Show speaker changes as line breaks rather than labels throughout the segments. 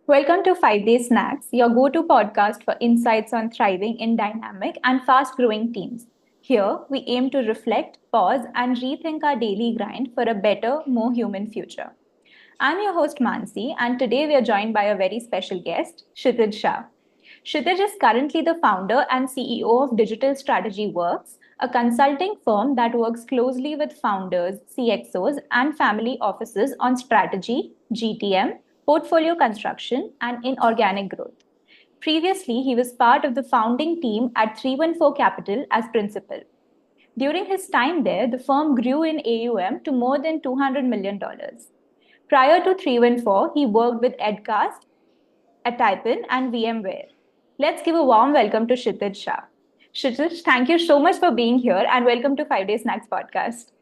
Welcome to 5 Day Snacks, your go to podcast for insights on thriving in dynamic and fast growing teams. Here, we aim to reflect, pause, and rethink our daily grind for a better, more human future. I'm your host Mansi, and today we are joined by a very special guest, Kshitij Shah. Kshitij is currently the founder and CEO of Digital Strategy Works, a consulting firm that works closely with founders, CXOs, and family offices on strategy, GTM, portfolio construction, and inorganic growth. Previously, he was part of the founding team at 314 Capital as principal. During his time there, the firm grew in AUM to more than $200 million. Prior to 314, he worked with EdCast, Atypon and VMware. Let's give a warm welcome to Kshitij Shah. Kshitij, thank you so much for being here and welcome to 5 Day Snacks podcast.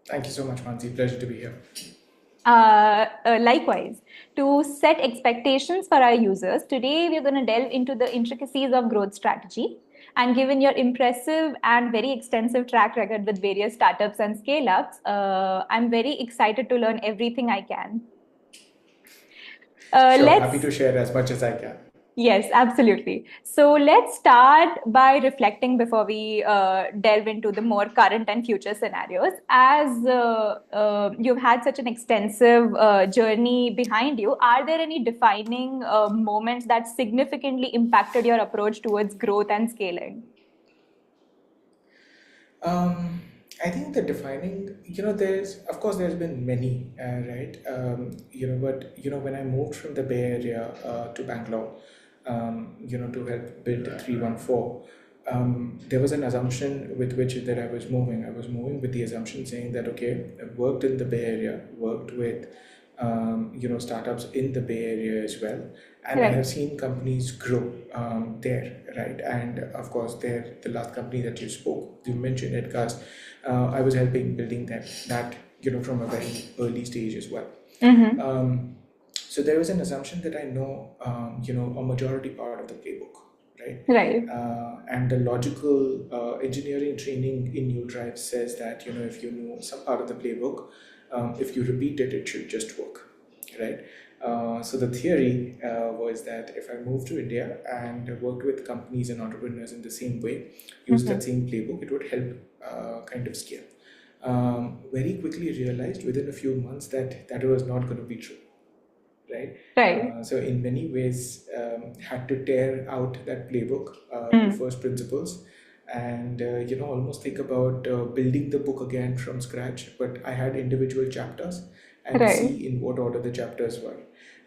Thank you so much, Mansi. Pleasure to be here.
Likewise, to set expectations for our users, today we're going to delve into the intricacies of growth strategy. And given your impressive and very extensive track record with various startups and scale ups, I'm very excited to learn everything I can.
Sure, happy to share as much as I can.
Yes, absolutely. So let's start by reflecting before we delve into the more current and future scenarios. As you've had such an extensive journey behind you, are there any defining moments that significantly impacted your approach towards growth and scaling?
I think the defining, there's been many, right? But when I moved from the Bay Area to Bangalore, to help build 314, there was an assumption with which that I was moving. I was moving with the assumption saying that, okay, I've worked in the Bay Area, worked with, startups in the Bay Area as well. And I have seen companies grow there, right? And of course, there, the last company that you mentioned, EdCast, I was helping building that from a very early stage as well. So there was an assumption that I know, a majority part of the playbook, right?
Right.
And the logical engineering training in UDrive says that, if you know some part of the playbook, if you repeat it, it should just work, right? So the theory was that if I moved to India and worked with companies and entrepreneurs in the same way, used that same playbook, it would help kind of scale. Very quickly realized within a few months that was not going to be true. Right. So in many ways, had to tear out that playbook to first principles, and almost think about building the book again from scratch. But I had individual chapters and see in what order the chapters were.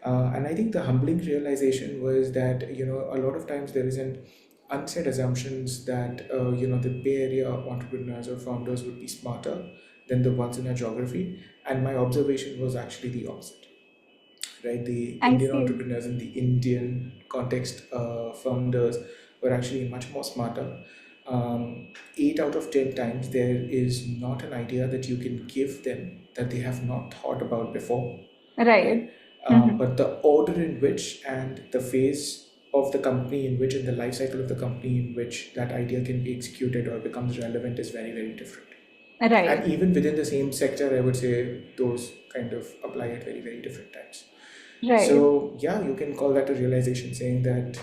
And I think the humbling realization was that a lot of times there is an unsaid assumptions that the Bay Area entrepreneurs or founders would be smarter than the ones in our geography, and my observation was actually the opposite. Right, the Indian entrepreneurs in the Indian context, founders were actually much more smarter. 8 out of 10 times, there is not an idea that you can give them that they have not thought about before.
Right.
But the order in which and the phase of the company in which, and the life cycle of the company in which that idea can be executed or becomes relevant is very, very different.
Right.
And even within the same sector, I would say those kind of apply at very, very different times.
Right.
So yeah, you can call that a realization, saying that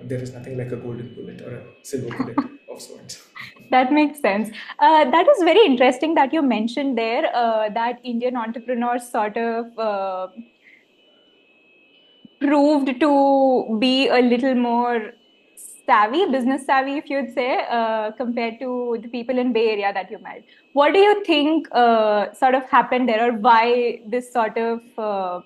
there is nothing like a golden bullet or a silver bullet of sorts.
That makes sense. That is very interesting that you mentioned there that Indian entrepreneurs sort of proved to be a little more savvy, business savvy, if you'd say, compared to the people in Bay Area that you met. What do you think sort of happened there, or why this sort of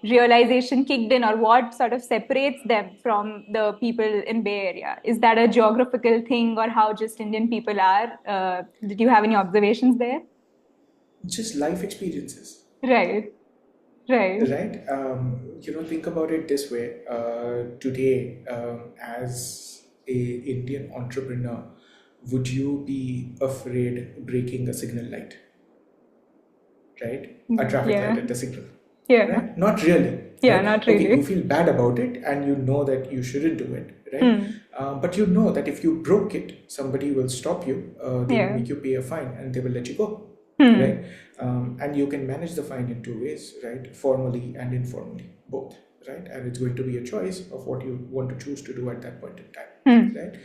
realization kicked in, or what sort of separates them from the people in Bay Area? Is that a geographical thing, or how just Indian people are? Did you have any observations there?
Just life experiences.
Right.
Right. Think about it this way. Today, as a Indian entrepreneur, would you be afraid breaking a signal light? Right? A traffic light at the signal.
Yeah.
Right? Not really.
Yeah,
right?
not really.
Okay, you feel bad about it and you know that you shouldn't do it, right? But you know that if you broke it, somebody will stop you, they will make you pay a fine and they will let you go, right? And you can manage the fine in two ways, right? Formally and informally, both. right? And it's going to be a choice of what you want to choose to do at that point in time, right?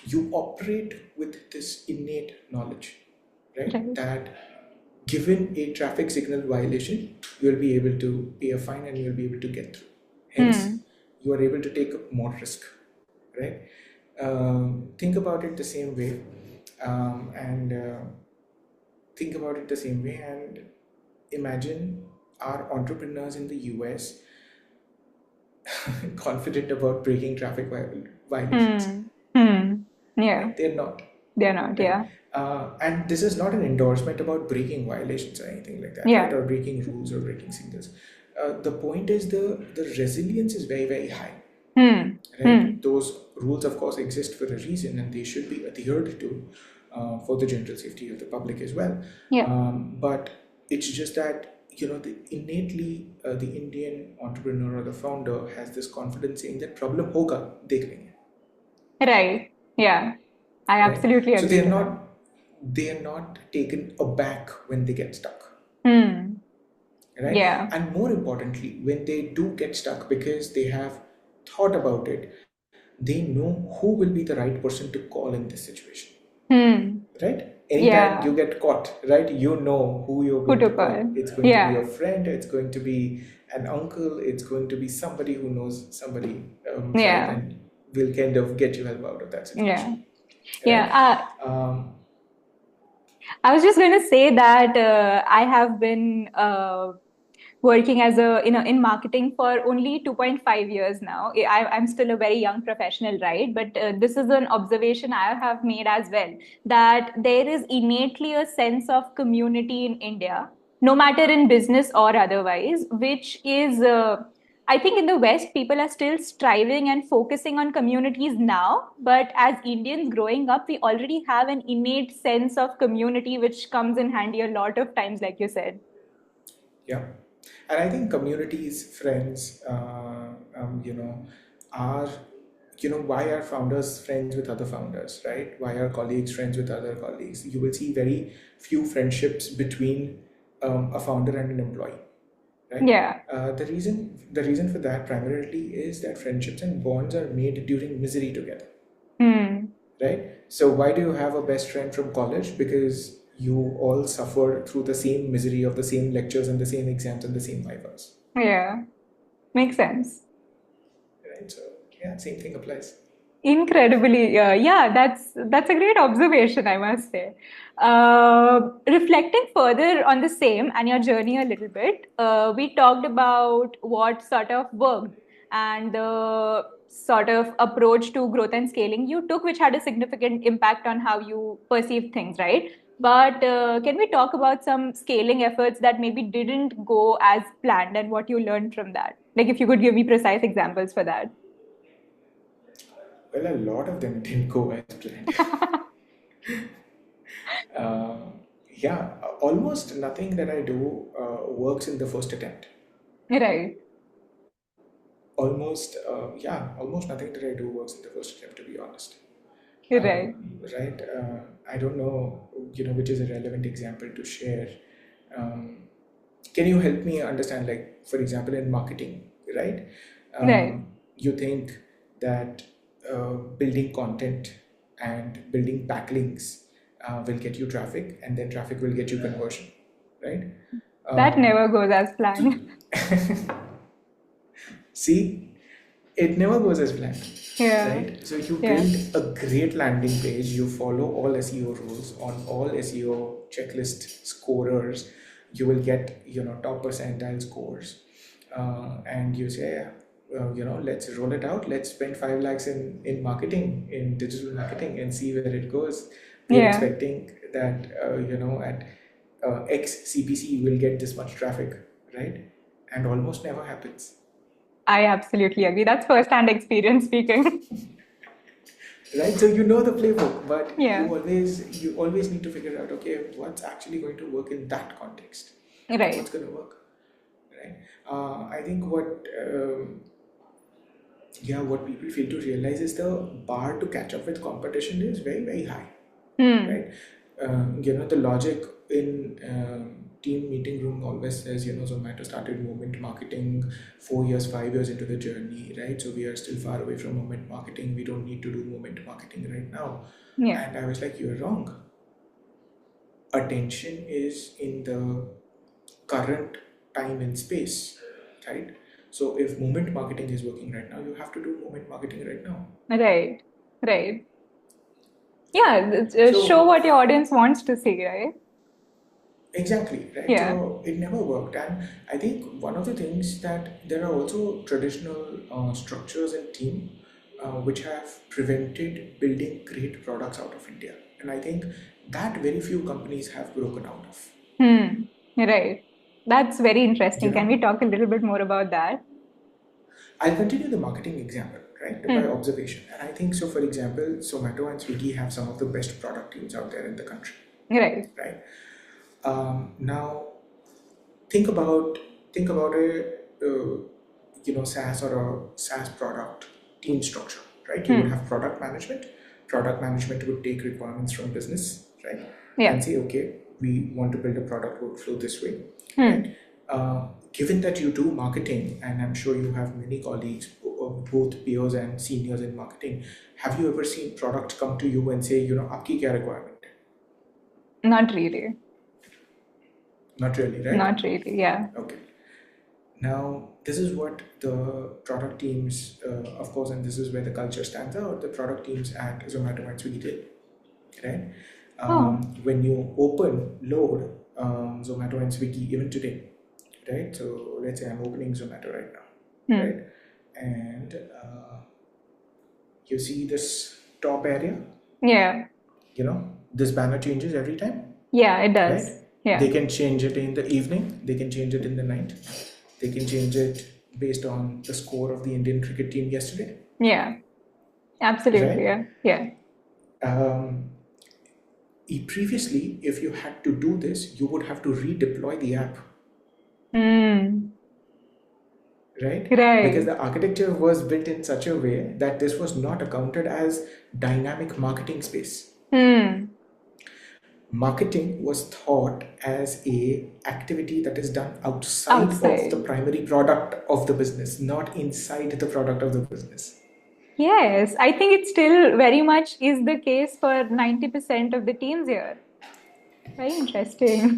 You operate with this innate knowledge, right? That given a traffic signal violation, you will be able to pay a fine and you will be able to get through. Hence, you are able to take more risk, right? Think about it the same way, and think about it the same way, and imagine our entrepreneurs in the US confident about breaking traffic violations.
Yeah,
Right? They're not.
they're not.
Right?
Yeah,
And this is not an endorsement about breaking violations or anything like that, right?
yeah.
Or breaking rules or breaking signals. The point is the resilience is very, very high. Right? Those rules, of course, exist for a reason, and they should be adhered to for the general safety of the public as well.
Yeah.
But it's just that innately the Indian entrepreneur or the founder has this confidence saying that problem hoga, dekh lenge.
Right. Yeah. I
Right?
absolutely
So
agree to that.
they are not taken aback when they get stuck. Right?
Yeah.
And more importantly, when they do get stuck, because they have thought about it, they know who will be the right person to call in this situation. Right? Anytime
Yeah.
you get caught, right, you know who you're
Who
going
to
to call.
call?
It's going to be
Yeah.
a friend, it's going to be an uncle, it's going to be somebody who knows somebody, right?
Yeah.
And will kind of get you help out of that
Yeah.
situation. Right?
Yeah. I was just going to say that I have been working as in marketing for only 2.5 years now. I'm still a very young professional, right? But this is an observation I have made as well, that there is innately a sense of community in India, no matter in business or otherwise, which is I think in the West, people are still striving and focusing on communities now. But as Indians growing up, we already have an innate sense of community, which comes in handy a lot of times, like you said.
Yeah, and I think communities, friends, are, why are founders friends with other founders, right? Why are colleagues friends with other colleagues? You will see very few friendships between a founder and an employee, right?
Yeah.
The reason for that primarily is that friendships and bonds are made during misery together, right? So why do you have a best friend from college? Because you all suffered through the same misery of the same lectures and the same exams and the same vivas,
Yeah. Makes sense.
right? So yeah, same thing applies.
Incredibly, yeah, that's a great observation, I must say. Reflecting further on the same and your journey a little bit, we talked about what sort of worked and the sort of approach to growth and scaling you took, which had a significant impact on how you perceive things, right? But can we talk about some scaling efforts that maybe didn't go as planned and what you learned from that? Like, if you could give me precise examples for that.
Well, a lot of them didn't go as planned. uh, yeah, almost nothing that I do works in the first attempt.
Right.
Almost nothing that I do works in the first attempt, to be honest.
Right.
Right? I don't know, which is a relevant example to share. Can you help me understand, like, for example, in marketing, right?
Right.
You think that building content and building backlinks will get you traffic, and then traffic will get you conversion, right?
That never goes as planned.
See, it never goes as planned,
Yeah.
right? So you
Yeah.
build a great landing page, you follow all SEO rules on all SEO checklist scorers, you will get top percentile scores, and you say, let's roll it out. Let's spend 5 lakhs in marketing, in digital marketing, and see where it goes. We are
Yeah.
expecting that at X CPC will get this much traffic, right? And almost never happens.
I absolutely agree. That's first-hand experience speaking.
Right, so you know the playbook, but you
Yeah.
always need to figure out, okay, what's actually going to work in that context, and what's
Right.
going to work, right? I think what people fail to realize is the bar to catch up with competition is very, very high, right? The logic in team meeting room always says, Zomato started moment marketing 4 years, 5 years into the journey, right? So we are still far away from moment marketing. We don't need to do moment marketing right now.
Yeah.
And I was like, you're wrong. Attention is in the current time and space, right? So if moment marketing is working right now, you have to do moment marketing right now.
Right. Right. Yeah. Show
So
what your audience wants to see, right?
exactly, right?
Yeah.
So it never worked. And I think one of the things that there are also traditional structures and team which have prevented building great products out of India. And I think that very few companies have broken out of.
Hmm. Right. That's very
You
interesting. Can
know,
we talk a little bit more about that?
I'll continue the marketing example, right, by
Hmm.
observation. And I think so, for example, Zomato and Swiggy have some of the best product teams out there in the country,
Right.
right? Now, think about a SaaS or a SaaS product team structure, right? You would
Hmm.
have product management. Product management would take requirements from business, right, and
Yeah.
say, okay, we want to build a product workflow this way,
Hmm.
right? Given that you do marketing, and I'm sure you have many colleagues, both peers and seniors in marketing, have you ever seen product come to you and say, आपकी क्या requirement है?
Not really.
Not really, right?
Not really. Yeah.
Okay. Now, this is what the product teams, of course, and this is where the culture stands out. The product teams at Zomato and Swiggy did, right?
Oh.
When you open load Zomato and Swiggy even today, right? So let's say I'm opening Zomato right now,
Hmm.
right? And you see this top area,
Yeah.
this banner changes every time,
Yeah, it does.
right? They
Yeah.
can change it in the evening, they can change it in the night, they can change it based on the score of the Indian cricket team yesterday,
Yeah. Absolutely.
right?
Yeah. Yeah.
Um, Previously, if you had to do this, you would have to redeploy the app,
Hmm.
right? Because
Right.
the architecture was built in such a way that this was not accounted as dynamic marketing space.
Hmm.
Marketing was thought as a activity that is done outside of the
Outside.
primary product of the business, not inside the product of the business.
Yes, I think it still very much is the case for 90% of the teams here. Very interesting.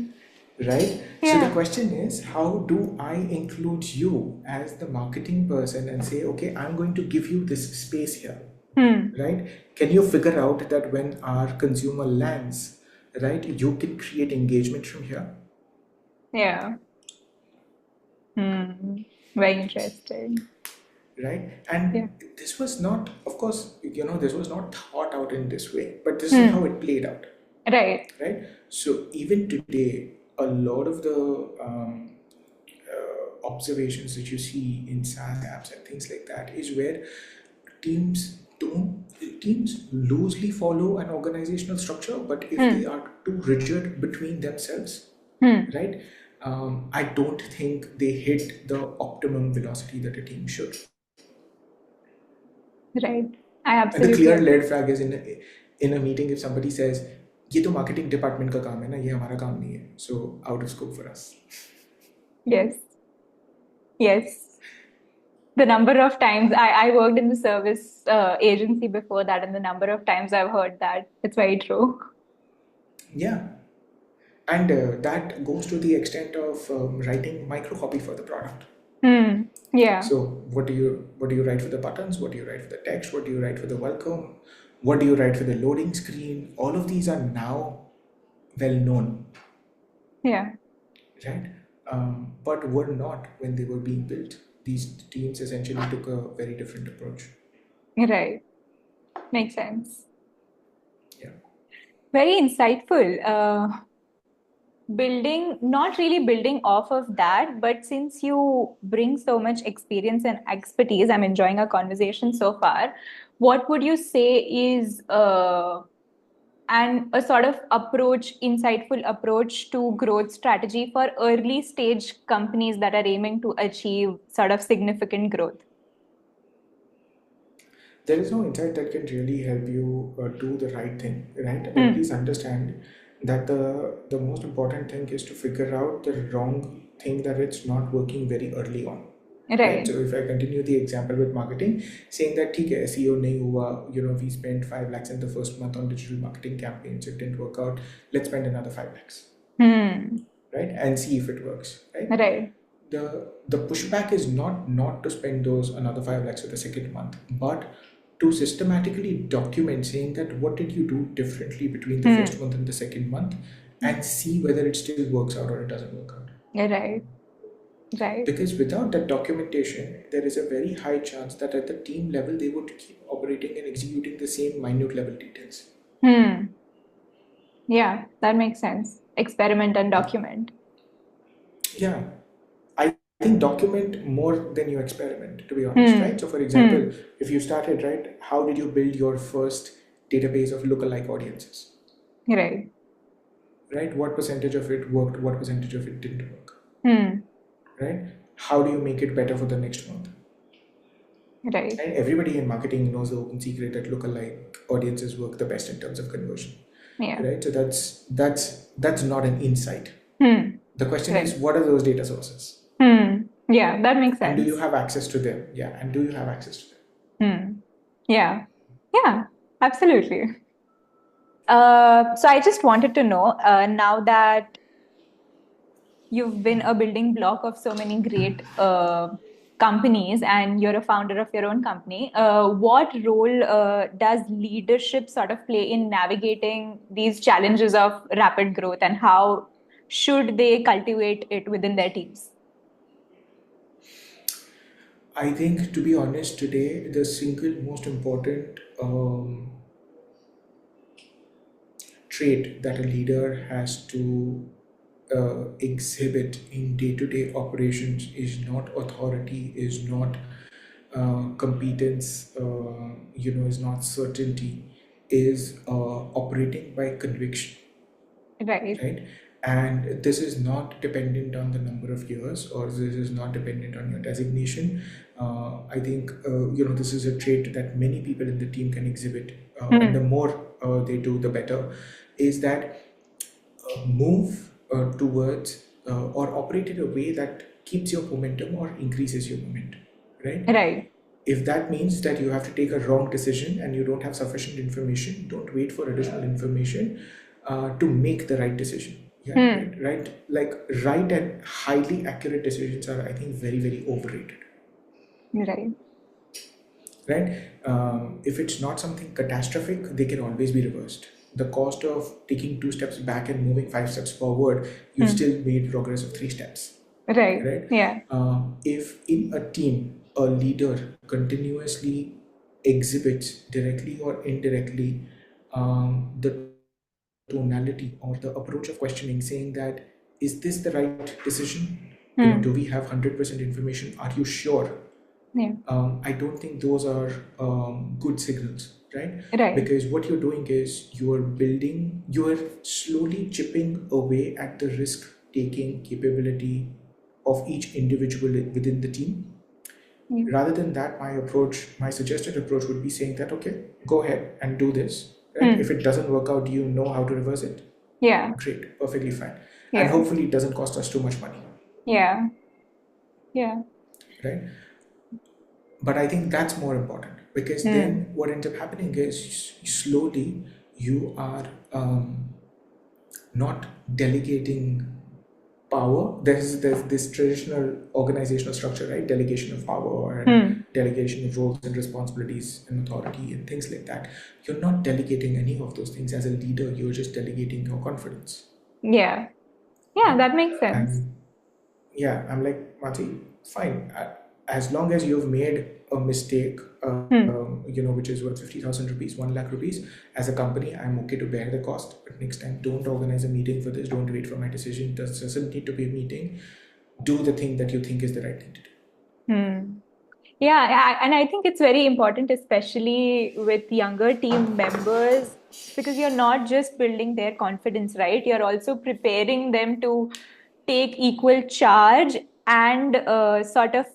Right? So the
Yeah.
question is, how do I include you as the marketing person and say, okay, I'm going to give you this space here,
Hmm.
right? Can you figure out that when our consumer lands, right, you can create engagement from here,
Yeah. Hmm. Very interesting.
right?
Yeah.
And this was not, of course, this was not thought out in this way, but this is how
Hmm.
it played out,
Right.
right? So even today, a lot of the observations that you see in SaaS apps and things like that is where teams don't teams loosely follow an organizational structure, but if they
Hmm.
are too rigid between themselves,
Hmm.
right? I don't think they hit the optimum velocity that a team should.
Right. I
And the
absolutely
clear
agree.
red flag is in a meeting if somebody says, "ये तो marketing department का काम है ना, ये हमारा काम नहीं है," so out of scope for us.
Yes. Yes. The number of times I worked in the service agency before that, and the number of times I've heard that, it's very true.
Yeah, and that goes to the extent of writing micro copy for the product.
Hmm. Yeah.
So what do you write for the buttons? What do you write for the text? What do you write for the welcome? What do you write for the loading screen? All of these are now well known,
Yeah.
right? But were not when they were being built. These teams essentially took a very different approach.
Right. Makes sense.
Yeah.
Very insightful. Not really building off of that, but since you bring so much experience and expertise, I'm enjoying our conversation so far. What would you say is and a sort of insightful approach to growth strategy for early stage companies that are aiming to achieve sort of significant growth?
There is no insight that can really help you do the right thing, right? But
Hmm.
please understand that the most important thing is to figure out the wrong thing that it's not working very early on. Right. So if I continue the example with marketing, saying that ठीक है SEO नहीं हुआ, we spent 5 lakhs in the first month on digital marketing campaigns, it didn't work out, let's spend another 5 lakhs. Right, and see if it works. Right. The pushback is not to spend those another 5 lakhs for the second month, but to systematically document, saying that what did you do differently between the first month and the second month, and see whether it still works out or it doesn't work out. Right. Because without that documentation, there is a very high chance that at the team level they would keep operating and executing the same minute level details. Yeah, that makes sense. Experiment and document. Yeah, I think document more than you experiment, to be honest, right? So for example, if you started, right, how did you build your first database of lookalike audiences? Right. Right, what percentage of it worked, what percentage of it didn't work? Right, how do you make it better for the next month? Right. And everybody in marketing knows the open secret that lookalike audiences work the best in terms of conversion. Yeah. Right, so that's not an insight. The question is, what are those data sources? Yeah, that makes sense. And do you have access to them? Yeah, and do you have access to them? Yeah, absolutely. So I just wanted to know, now that you've been a building block of so many great companies and you're a founder of your own company, what role does leadership sort of play in navigating these challenges of rapid growth, and how should they cultivate it within their teams? I think, to be honest, today the single most important trait that a leader has to exhibit in day-to-day operations is not authority, is not competence, is not certainty, is operating by conviction. Right. And this is not dependent on the number of years, or this is not dependent on your designation. I think this is a trait that many people in the team can exhibit, and the more they do, the better. Is that move towards or operate in a way that keeps your momentum or increases your momentum. Right. If that means that you have to take a wrong decision and you don't have sufficient information, don't wait for additional information to make the right decision. Yeah, right. Like, right and highly accurate decisions are, I think, very, very overrated. Right. If it's not something catastrophic, they can always be reversed. The cost of taking 2 steps back and moving 5 steps forward, you've still made progress of 3 steps. Right. Yeah. If in a team, a leader continuously exhibits, directly or indirectly, the tonality or the approach of questioning, saying that, is this the right decision? Do we have 100% information? Are you sure? Yeah. I don't think those are good signals, right? Because what you're doing is you are slowly chipping away at the risk-taking capability of each individual within the team. Yeah. Rather than that, my suggested approach would be saying that, okay, go ahead and do this. Right? If it doesn't work out, you know how to reverse it. Yeah. Great, perfectly fine. Yeah. And hopefully it doesn't cost us too much money. Yeah. Yeah. Right? But I think that's more important, because then what ends up happening is slowly you are not delegating power. There's this traditional organizational structure, right? Delegation of power and delegation of roles and responsibilities and authority and things like that. You're not delegating any of those things as a leader. You're just delegating your confidence. Yeah. Yeah, that makes sense. And yeah, I'm like, Mati, fine. As long as you've made a mistake, which is worth 50,000 rupees, 1 lakh rupees, as a company, I'm okay to bear the cost. But next time, don't organize a meeting for this. Don't wait for my decision. It doesn't need to be a meeting. Do the thing that you think is the right thing to do. Yeah, and I think it's very important, especially with younger team members, because you're not just building their confidence, right? You're also preparing them to take equal charge and sort of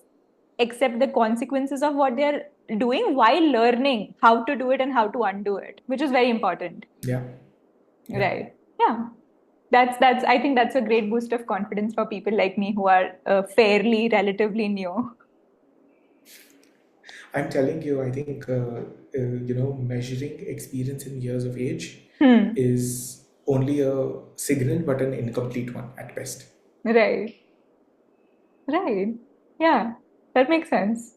accept the consequences of what they're doing while learning how to do it and how to undo it, which is very important. Yeah. Right. Yeah.
That's I think that's a great boost of confidence for people like me who are fairly relatively new.
I'm telling you, I think measuring experience in years of age
Hmm.
is only a signal, but an incomplete one at best.
Right. Right. Yeah. That makes sense.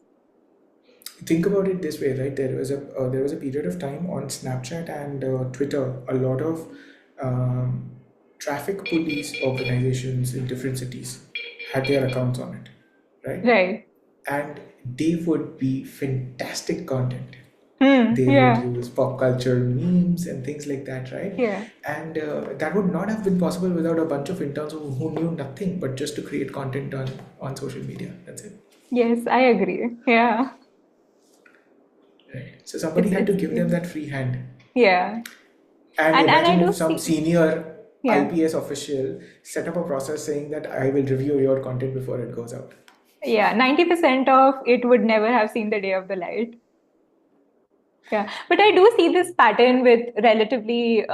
Think about it this way, right? There was a period of time on Snapchat and Twitter, a lot of um, traffic police organizations in different cities had their accounts on it, right?
Right.
And they would be fantastic content.
Hmm.
They would
Yeah.
use pop culture memes and things like that, right?
Yeah.
And that would not have been possible without a bunch of interns who knew nothing but just to create content on social media. That's it.
Yes, I agree. Yeah.
Right. So somebody had to
It's
give them that free hand.
yeah.
And
And I
imagine
do
if some
see
senior
yeah.
IPS official set up a process saying that I will review your content before it goes out.
Yeah. 90% of it would never have seen the day of the light. Yeah. But I do see this pattern with relatively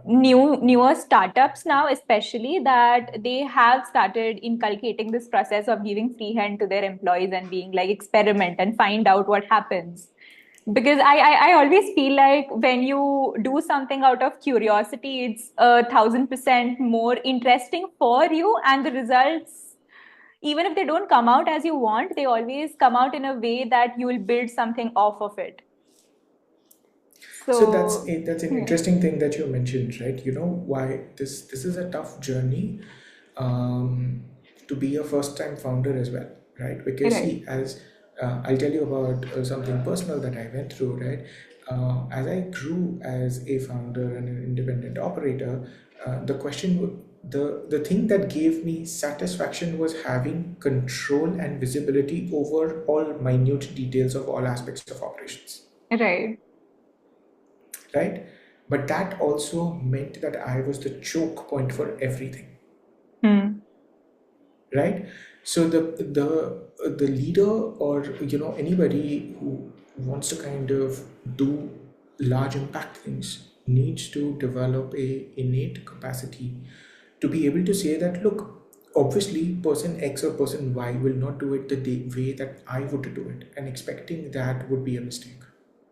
newer startups now, especially that they have started inculcating this process of giving free hand to their employees and being like experiment and find out what happens. Because I always feel like when you do something out of curiosity, it's 1,000% more interesting for you, and the results, even if they don't come out as you want, they always come out in a way that you will build something off of it.
So that's
So,
it. That's an
yeah,
interesting thing that you mentioned, right? You know why this is a tough journey um, to be a first time founder as well, right? Because
right,
see, as I'll tell you about something personal that I went through, right? As I grew as a founder and an independent operator, the question would the thing that gave me satisfaction was having control and visibility over all minute details of all aspects of operations,
right.
right? But that also meant that I was the choke point for everything,
Hmm.
right? So the leader, or anybody who wants to kind of do large impact things, needs to develop a innate capacity to be able to say that, look, obviously person X or person Y will not do it the way that I would do it, and expecting that would be a mistake.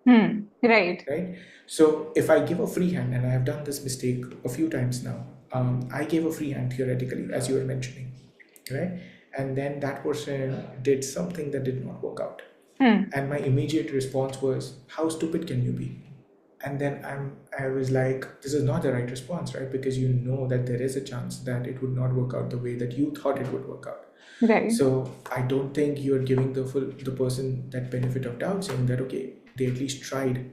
Hmm. Right.
Right? So if I give a free hand, and I have done this mistake a few times now, I gave a free hand theoretically, as you were mentioning, right? And then that person did something that did not work out.
Hmm.
And my immediate response was, how stupid can you be? And then I was like, this is not the right response, right? Because you know that there is a chance that it would not work out the way that you thought it would work out.
Right.
So I don't think you're giving the person that benefit of doubt, saying that, okay, they at least tried,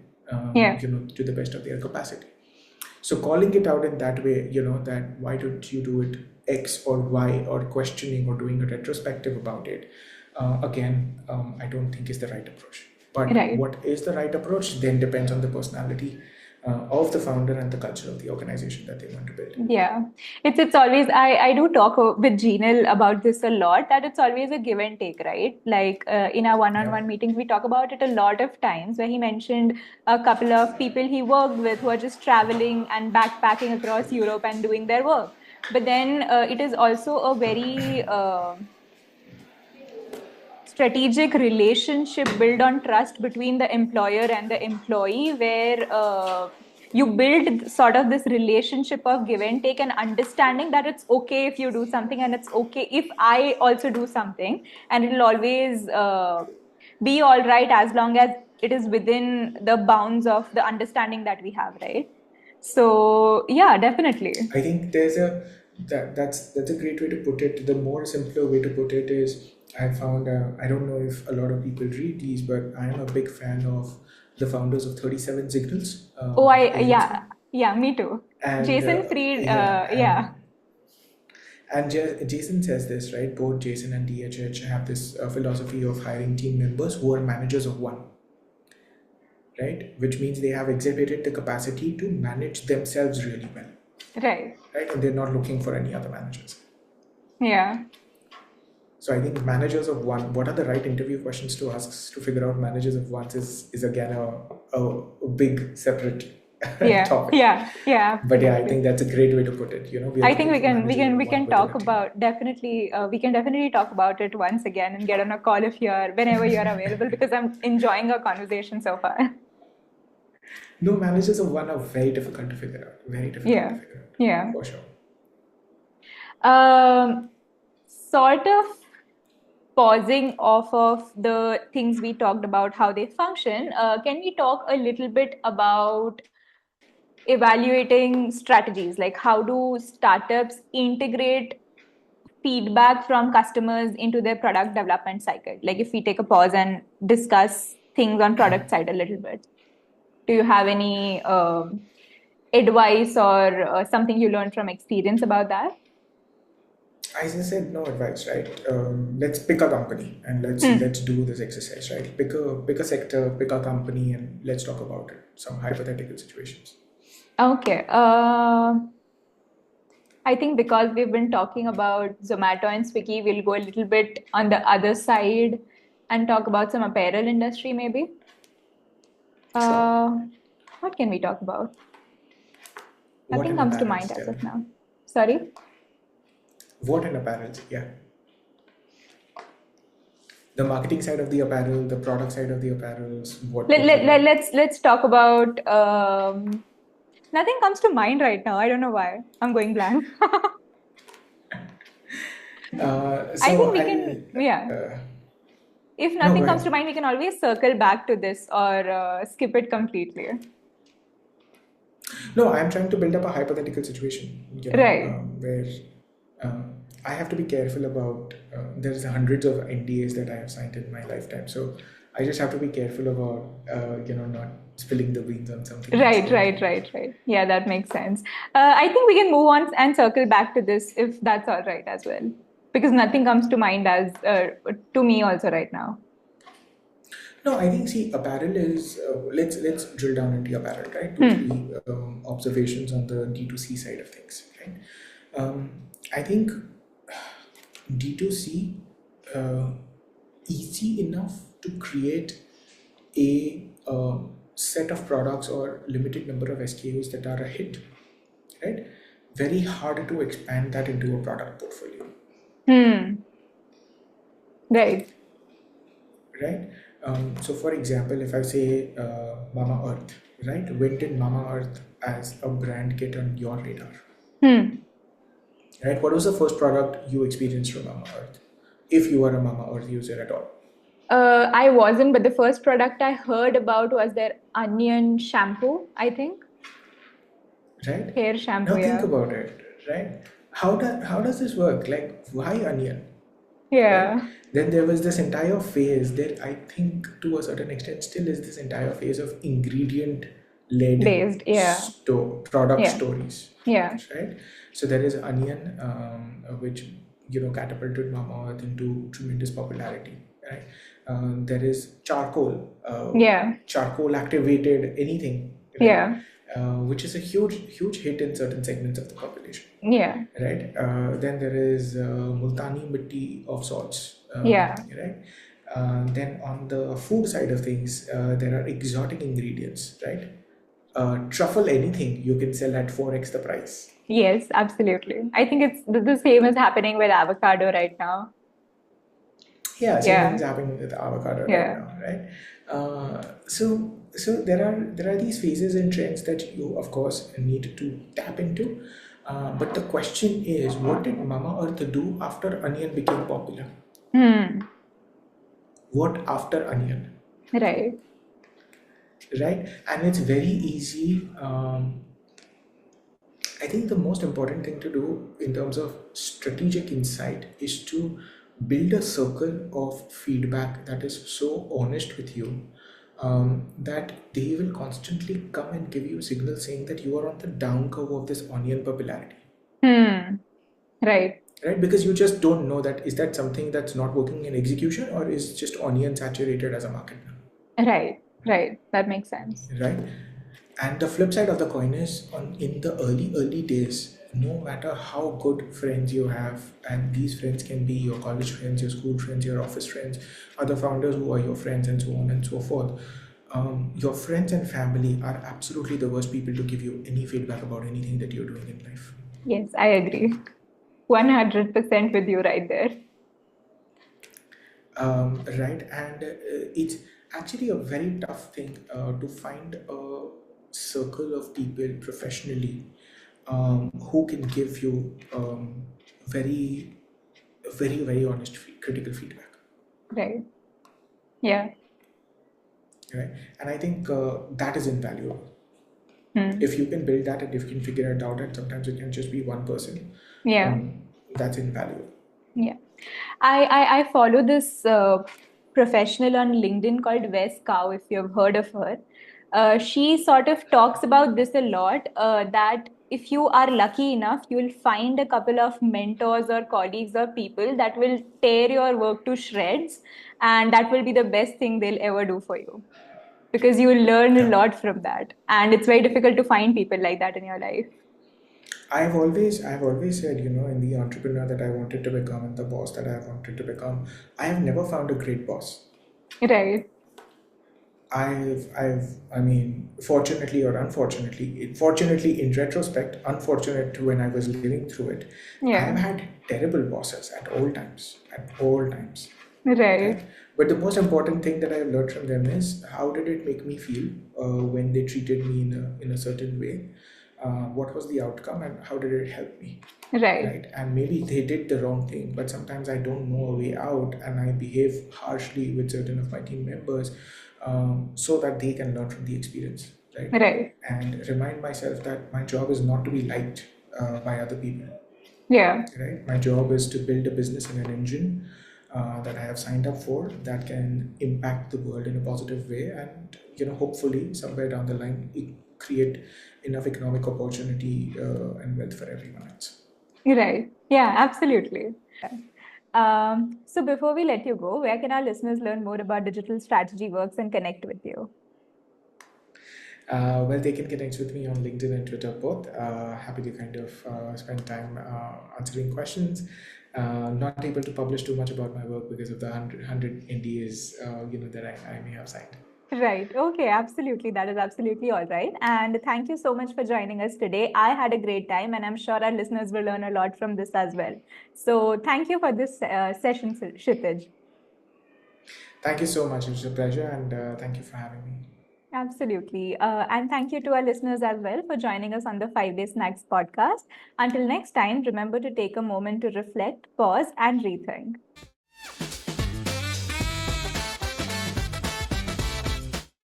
Yeah.
to the best of their capacity. So calling it out in that way, that why don't you do it X or Y, or questioning or doing a retrospective about it, again, I don't think is the right approach. But
Right.
what is the right approach then depends on the personality of the founder and the culture of the organization that they want to build.
Yeah, it's always I do talk with Geenal about this a lot, that it's always a give and take, right? Like in our
Yeah.
one-on-one meetings, we talk about it a lot of times, where he mentioned a couple of people he worked with who are just traveling and backpacking across Europe and doing their work. But then it is also a very strategic relationship built on trust between the employer and the employee, where you build sort of this relationship of give and take, and understanding that it's okay if you do something and it's okay if I also do something, and it'll always be all right as long as it is within the bounds of the understanding that we have, right? So yeah, definitely.
I think that's a great way to put it. The more simpler way to put it is, I found, I don't know if a lot of people read these, but I am a big fan of the founders of 37 Signals
Oh, I
agency.
yeah, yeah, me too.
And
Jason Fried,
yeah,
yeah.
and Jason says this, right? Both Jason and DHH have this philosophy of hiring team members who are managers of one, right? Which means they have exhibited the capacity to manage themselves really well,
Right.
right? And they're not looking for any other managers.
Yeah.
So I think managers of one, what are the right interview questions to ask to figure out managers of ones is again a big separate
Yeah,
topic.
yeah,
But yeah, I
absolutely.
think that's a great way to put it. We are
I think
looking for managers of
we
one
can
within
talk
a team.
about definitely we can definitely talk about it once again and get on a call if you're whenever you're available because I'm enjoying our conversation so far.
No, managers of one are very difficult to figure out. Very difficult to
Yeah,
figure out,
yeah.
for sure.
Um, Sort of pausing off of the things we talked about, how they function, can we talk a little bit about evaluating strategies? Like, how do startups integrate feedback from customers into their product development cycle? Like, if we take a pause and discuss things on product side a little bit, do you have any advice or something you learned from experience about that?
As I said, no advice, right? Let's pick a company and let's
Hmm.
do this exercise, right? Pick a sector, pick a company, and let's talk about it. Some hypothetical situations.
Okay. I think because we've been talking about Zomato and Swiggy, we'll go a little bit on the other side and talk about some apparel industry, maybe.
Sure.
Uh, what can we talk about?
What
Nothing
in
comes to
apparel?
mind as
Tell me.
of now. Sorry.
What in apparel? Yeah. The marketing side of the apparel, the product side of the apparels. What do you want?
Let's talk about. Nothing comes to mind right now. I don't know why. I'm going blank. I
So
think we
I'll.
can. Yeah. If
No, go
nothing comes to
ahead.
mind, we can always circle back to this or skip it completely.
No, I'm trying to build up a hypothetical situation,
Right.
where I have to be careful about. There's hundreds of NDAs that I have signed in my lifetime, so I just have to be careful about, not spilling the beans on something else.
Right. Yeah, that makes sense. I think we can move on and circle back to this if that's all right as well, because nothing comes to mind as to me also right now.
No, I think see, apparel is. Let's drill down into apparel, right? Two
Hmm.
three observations on the D2C side of things, right? I think D2C, uh, easy enough to create a set of products or limited number of SKUs that are a hit, right? Very hard to expand that into a product portfolio,
Hmm. Right.
right? So, for example, if I say Mama Earth, right? When did Mama Earth as a brand get on your radar,
Hmm.
right? What was the first product you experienced from Mama Earth, if you are a Mama Earth user at all?
I wasn't, but the first product I heard about was their onion shampoo, I think.
Right?
Hair shampoo,
Now think
yeah.
about it, right? How does this work? Like, why onion, right?
Yeah.
Then there was this entire phase. There, I think, to a certain extent, still is this entire phase of ingredient-led
Based, yeah.
product
Yeah.
stories,
Yeah.
right? So there is onion, which catapulted Mama Earth into tremendous popularity, right? There is charcoal,
Yeah.
charcoal activated anything, right?
Yeah.
Which is a huge hit in certain segments of the population,
Yeah.
right? Then there is multani mitti of sorts,
Yeah.
right? Then on the food side of things, there are exotic ingredients, right? Truffle anything you can sell at 4x the price.
Yes, absolutely. I think it's the same is happening with avocado right now.
Yeah, same thing is
Yeah.
happening with avocado right
Yeah.
now, right? So there are these phases and trends that you of course need to tap into. But the question is, what did Mama Earth do after onion became popular?
Hmm.
What after onion,
Right.
right? And it's very easy. I think the most important thing to do in terms of strategic insight is to build a circle of feedback that is so honest with you, that they will constantly come and give you signals saying that you are on the down curve of this onion popularity,
Hmm. Right.
right? Because you just don't know that is that something that's not working in execution or is just onion saturated as a market now,
Right. Right. That makes sense.
right? And the flip side of the coin is, on in the early days, no matter how good friends you have, and these friends can be your college friends, your school friends, your office friends, other founders who are your friends, and so on and so forth. Your friends and family are absolutely the worst people to give you any feedback about anything that you're doing in life.
Yes, I agree. 100% with you right there.
Right, and it's actually a very tough thing to find a circle of people professionally who can give you very, very honest, critical feedback.
Right. Yeah.
Right, and I think that is invaluable.
Hmm.
If you can build that and if you can figure it out, and sometimes it can just be one person,
Yeah.
um, that's invaluable.
Yeah. I follow this professional on LinkedIn called Wes Cow, if you've heard of her. She sort of talks about this a lot, that if you are lucky enough, you'll find a couple of mentors or colleagues or people that will tear your work to shreds, and that will be the best thing they'll ever do for you because you will learn a
Yeah.
lot from that. And it's very difficult to find people like that in your life.
I've always said, in the entrepreneur that I wanted to become and the boss that I wanted to become, I have never found a great boss.
Right.
I mean, fortunately or unfortunately, fortunately in retrospect, unfortunate when I was living through it, I have
Yeah.
had terrible bosses at all times, right?
Right.
But the most important thing that I have learned from them is how did it make me feel when they treated me in a certain way? What was the outcome and how did it help me?
Right.
Right, and maybe they did the wrong thing, but sometimes I don't know a way out and I behave harshly with certain of my team members, so that they can learn from the experience, right,
Right.
and remind myself that my job is not to be liked by other people,
Yeah.
right. My job is to build a business and an engine that I have signed up for that can impact the world in a positive way, and hopefully somewhere down the line it create enough economic opportunity and wealth for everyone else.
Right. Yeah, absolutely. Yeah. So before we let you go, where can our listeners learn more about digital strategy works and connect with you?
Well, they can connect with me on LinkedIn and Twitter both. Happy to kind of spend time answering questions. Not able to publish too much about my work because of the 100 NDAs, that I may have signed.
Right. Okay. Absolutely. That is absolutely all right. And thank you so much for joining us today. I had a great time, and I'm sure our listeners will learn a lot from this as well. So thank you for this session, Kshitij.
Thank you so much. It was a pleasure, and thank you for having me.
Absolutely. And thank you to our listeners as well for joining us on the 5 Day Snacks podcast. Until next time, remember to take a moment to reflect, pause, and rethink.